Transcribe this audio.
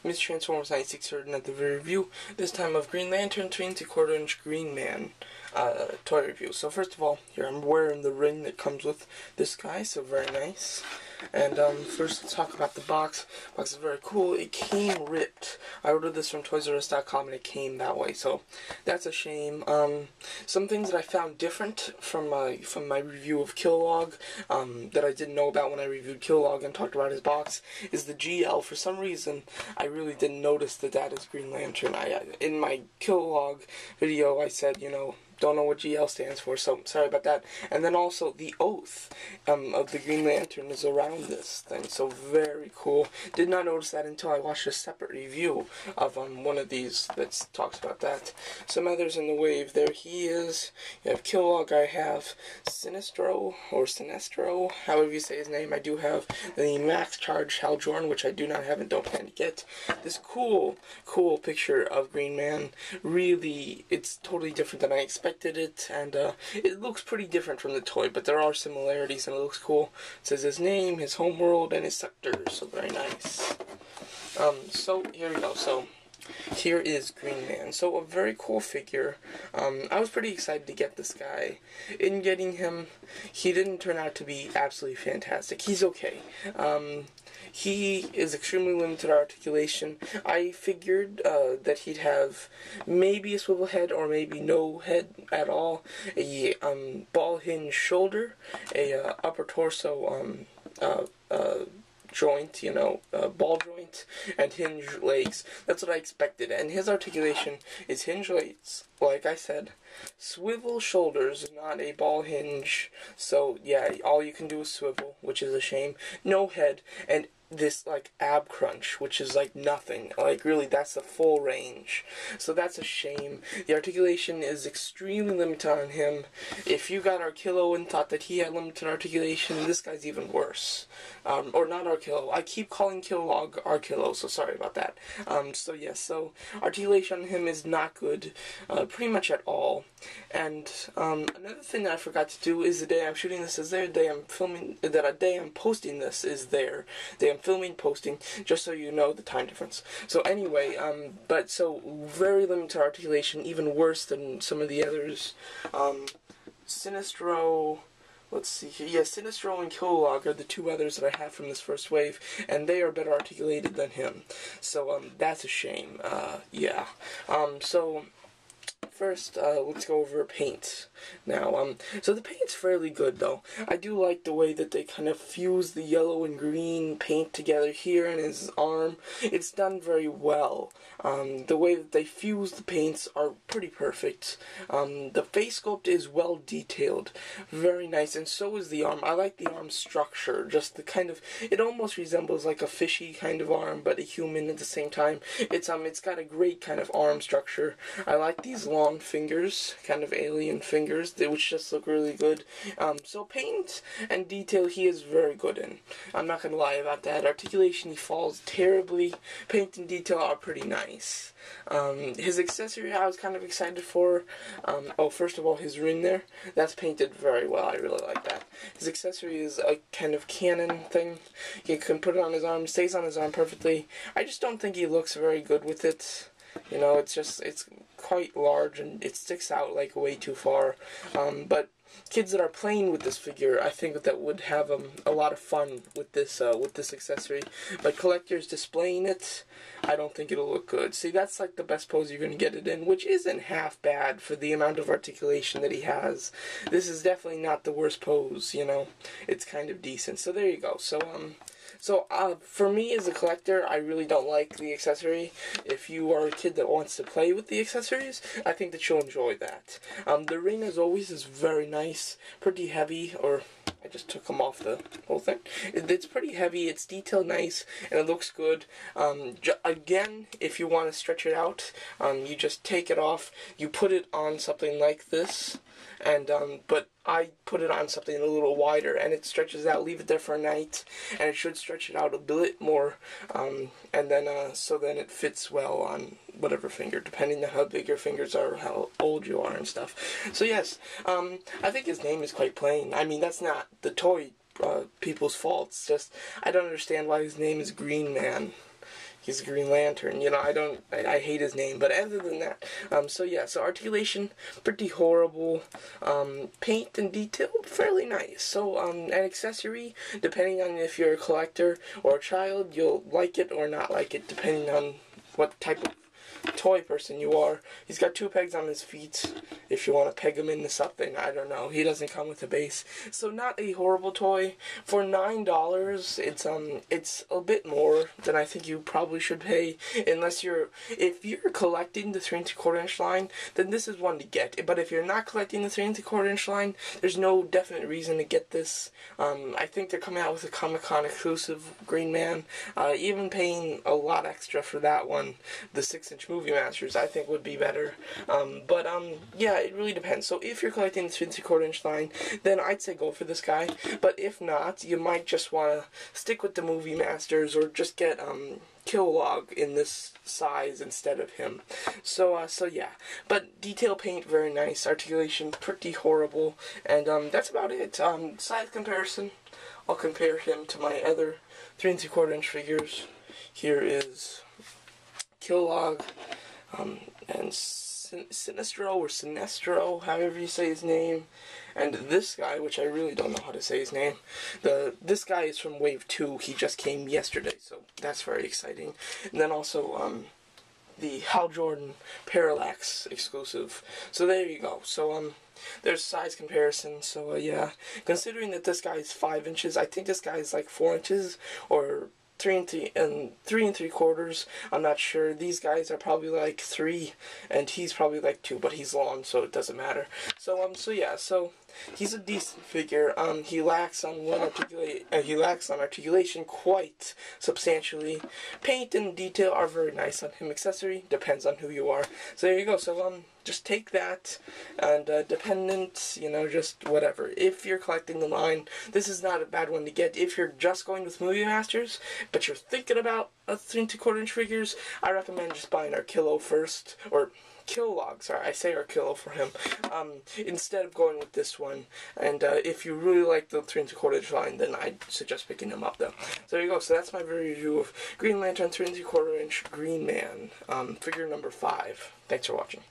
Mr. Transformers 96 here, another review, this time of Green Lantern 3 3/4" Green Man toy review. So first of all, here I'm wearing the ring that comes with this guy, so very nice. And first let's talk about the box. The box is very cool. It came ripped. I ordered this from ToysRUs.com and it came that way, so that's a shame. Some things that I found different from my review of Kilowog that I didn't know about when I reviewed Kilowog and talked about his box is the GL. For some reason, I really didn't notice that is Green Lantern. In my Kilowog video, I said, you know, don't know what GL stands for, so sorry about that. And then also the oath of the Green Lantern is around this thing, so very cool. Did not notice that until I watched a separate review of one of these that talks about that. Some others in the wave. There he is. You have Kilowog. I have Sinestro, or Sinestro, however you say his name. I do have the Max Charge Hal Jordan, which I do not have and don't plan to get. This cool picture of Green Man. Really, it's totally different than I expected it, and it looks pretty different from the toy, but there are similarities and it looks cool. It says his name, his homeworld, and his sector, so very nice. So here we go. So here is Green Man. So a very cool figure. I was pretty excited to get this guy. In getting him, he didn't turn out to be absolutely fantastic. He's okay. He is extremely limited articulation. I figured that he'd have maybe a swivel head or maybe no head at all, a ball hinge shoulder, a upper torso joint, you know, ball joint, and hinge legs. That's what I expected. And his articulation is hinge legs, like I said, swivel shoulders, not a ball hinge. So yeah, all you can do is swivel, which is a shame. No head, and this like ab crunch, which is like nothing. Like really, that's the full range. So that's a shame. The articulation is extremely limited on him. If you got Arkillo and thought that he had limited articulation, this guy's even worse. Or not Arkillo. I keep calling Kilowog Arkillo, so sorry about that. So yes, so articulation on him is not good, pretty much at all. And another thing that I forgot to do is the day I'm shooting this is there, the day I'm filming, a day I'm posting this is there. The day I'm filming, posting, just so you know the time difference. So anyway, but so very limited articulation, even worse than some of the others. Sinestro, let's see here. Yeah, Sinestro and Kilowog are the two others that I have from this first wave, and they are better articulated than him. So that's a shame. Yeah. So first, let's go over paint. Now, so the paint's fairly good, though. I do like the way that they kind of fuse the yellow and green paint together here in his arm. It's done very well. The way that they fuse the paints are pretty perfect. The face sculpt is well detailed. Very nice, and so is the arm. I like the arm structure. Just the kind of, it almost resembles like a fishy kind of arm, but a human at the same time. It's got a great kind of arm structure. I like these long fingers, kind of alien fingers, which just look really good. So paint and detail he is very good in. I'm not going to lie about that. Articulation he falls terribly. Paint and detail are pretty nice. His accessory I was kind of excited for. Oh, first of all, his ring there, that's painted very well. I really like that. His accessory is a kind of cannon thing. He can put it on his arm, stays on his arm perfectly. I just don't think he looks very good with it. You know, it's quite large and it sticks out like way too far. But kids that are playing with this figure, I think that would have a lot of fun with this accessory. But collectors displaying it, I don't think it'll look good. See, that's like the best pose you're going to get it in, which isn't half bad for the amount of articulation that he has. This is definitely not the worst pose, you know. It's kind of decent. So there you go. So, for me as a collector, I really don't like the accessory. If you are a kid that wants to play with the accessories, I think that you'll enjoy that. The ring, as always, is very nice, pretty heavy, or I just took them off the whole thing. It's pretty heavy, it's detailed nice, and it looks good. Again, if you want to stretch it out, you just take it off, you put it on something like this, and but I put it on something a little wider, and it stretches out. Leave it there for a night, and it should stretch it out a bit more, and then so then it fits well on whatever finger, depending on how big your fingers are, how old you are, and stuff. So yes, I think his name is quite plain. I mean, that's not the toy people's fault. It's just I don't understand why his name is Green Man. he's a Green Lantern. You know, I hate his name, but other than that, so yeah, so articulation, pretty horrible. Paint and detail, fairly nice. So, an accessory, depending on if you're a collector or a child, you'll like it or not like it, depending on what type of toy person you are. He's got 2 pegs on his feet. If you want to peg him into something, I don't know. He doesn't come with a base, so not a horrible toy. For $9, it's a bit more than I think you probably should pay. If you're collecting the 3 3/4 inch line, then this is one to get. But if you're not collecting the 3 3/4 inch line, there's no definite reason to get this. I think they're coming out with a Comic-Con exclusive Green Man. Even paying a lot extra for that one, the 6-inch Movie Masters, I think would be better. Yeah, it really depends. So if you're collecting the 3 3/4 inch line, then I'd say go for this guy. But if not, you might just want to stick with the Movie Masters, or just get Kilowog in this size instead of him. So yeah. But detail paint, very nice. Articulation, pretty horrible. And that's about it. Size comparison, I'll compare him to my other 3 3/4 inch figures. Here is Kilowog, and Sinestro, however you say his name, and this guy, which I really don't know how to say his name. This guy is from Wave 2. He just came yesterday, so that's very exciting. And then also the Hal Jordan Parallax exclusive. So there you go. So there's size comparison. So yeah, considering that this guy is 5 inches, I think this guy is like 4 inches or 3 3/4. I'm not sure. These guys are probably like 3, and he's probably like 2, but he's long, so it doesn't matter. So yeah, so he's a decent figure. He lacks on articulation quite substantially. Paint and detail are very nice on him. Accessory depends on who you are. So there you go. So just take that, and dependent, you know, just whatever. If you're collecting the line, this is not a bad one to get. If you're just going with Movie Masters, but you're thinking about a 3 3/4 inch figures, I recommend just buying Arkillo first, or Kilowog, sorry, I say Arkillo for him, instead of going with this one. And if you really like the 3 3/4 inch line, then I'd suggest picking him up though. So there you go. So that's my review of Green Lantern 3 3/4 inch Green Man, figure number 5. Thanks for watching.